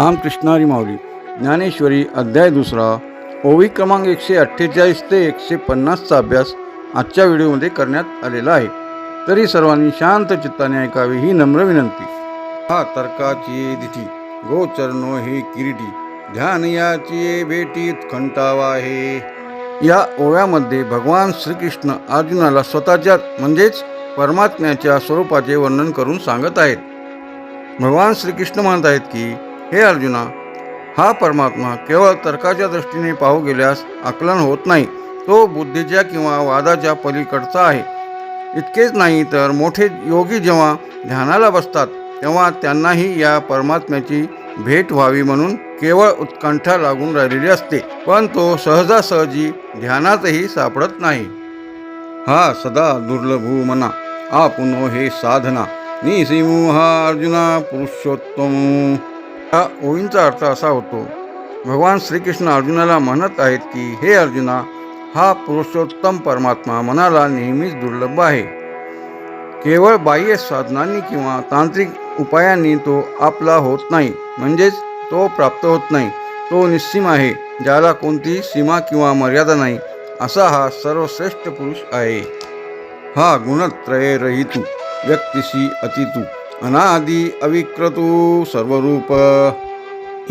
रामकृष्णारी माऊली ज्ञानेश्वरी अध्याय 2 ओवी क्रमांक 148 ते 150चा अभ्यास आजच्या व्हिडिओमध्ये करण्यात आलेला आहे। तरी सर्वांनी शांत चित्ताने ऐकावे ही नम्र विनंती। हा तर्काची दिठी गोचरणो हे किरीटी ध्यान याची भेटी उत्कंठावा आहे। या ओव्यामध्ये भगवान श्रीकृष्ण अर्जुनाला स्वतःच्या म्हणजेच परमात्म्याच्या स्वरूपाचे वर्णन करून सांगत आहेत। भगवान श्रीकृष्ण म्हणत आहेत की हे अर्जुना, हा परमात्मा केवळ तर्काच्या दृष्टीने पाहू गेल्यास आकलन होत नाही, तो बुद्धीच्या किंवा वादाच्या पलीकडचा आहे। इतकेच नाही तर मोठे योगी जेव्हा ध्यानाला बसतात तेव्हा त्यांनाही या परमात्म्याची भेट व्हावी म्हणून केवळ उत्कंठा लागून राहिलेली असते, पण तो सहजासहजी ध्यानातही सापडत नाही। हा सदा दुर्लभू मना आपुनो हे साधना निसीमू हा अर्जुना पुरुषोत्तम। हा ओवींचा अर्थ असा होतो, भगवान श्रीकृष्ण अर्जुनाला म्हणत आहेत की हे अर्जुना, हा पुरुषोत्तम परमात्मा मनाला नेहमीच दुर्लभ आहे। केवळ बाह्य साधनांनी किंवा तांत्रिक उपायांनी तो आपला होत नाही, म्हणजेच तो प्राप्त होत नाही। तो निस्सीम आहे, ज्याला कोणतीही सीमा किंवा मर्यादा नाही, असा हा सर्वश्रेष्ठ पुरुष आहे। हा गुणत्रय रहितू व्यक्तिशी अतितू अनादि अविक्रतू सर्वरूप।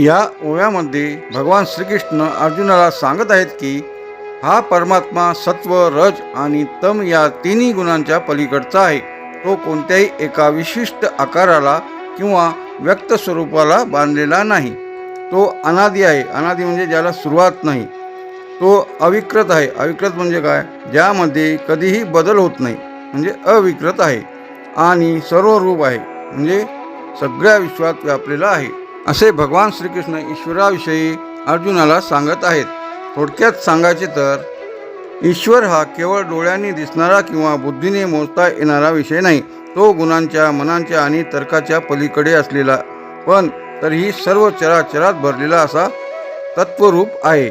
या ओव्यामध्ये भगवान श्रीकृष्ण अर्जुनाला सांगत आहेत की हा परमात्मा सत्व, रज आणि तम या तिन्ही गुणांच्या पलीकडचा आहे। तो कोणत्याही एका विशिष्ट आकाराला किंवा व्यक्त स्वरूपाला बांधलेला नाही। तो अनादि आहे, अनादि म्हणजे ज्याला सुरुवात नाही। तो अविकृत आहे, अविकृत म्हणजे काय, ज्यामध्ये कधीही बदल होत नाही, म्हणजे अविकृत आहे। आणि सर्व रूप आहे, म्हणजे सगळ्या विश्वात व्यापलेला आहे। असे भगवान श्रीकृष्ण ईश्वराविषयी अर्जुनाला सांगत आहेत। थोडक्यात सांगायचे तर ईश्वर हा केवळ डोळ्यांनी दिसणारा किंवा बुद्धीने मोजता येणारा विषय नाही। तो गुणांच्या, मनांच्या आणि तर्काच्या पलीकडे असलेला, पण तरीही सर्व चराचरात भरलेला असा तत्वरूप आहे।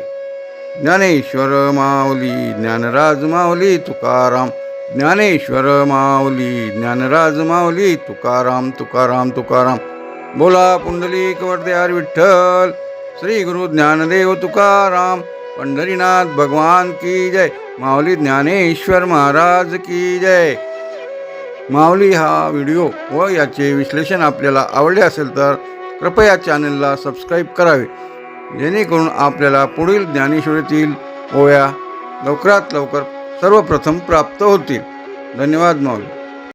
ज्ञानेश्वर माऊली ज्ञानराज माऊली तुकाराम, ज्ञानेश्वर माऊली ज्ञानराज माऊली तुकाराम तुकाराम तुकाराम। बोला पुंडलिक वरदेहार विठ्ठल, श्री गुरु ज्ञानदेव तुकाराम, पंढरीनाथ भगवान की जय, माऊली ज्ञानेश्वर महाराज की जय। माऊली हा व्हिडिओ व याचे विश्लेषण आपल्याला आवडले असेल तर कृपया चॅनलला सबस्क्राईब करावे, जेणेकरून आपल्याला पुढील ज्ञानेश्वरीतील ओव्या लवकरात लवकर सर्वप्रथम प्राप्त होतील। धन्यवाद माऊली।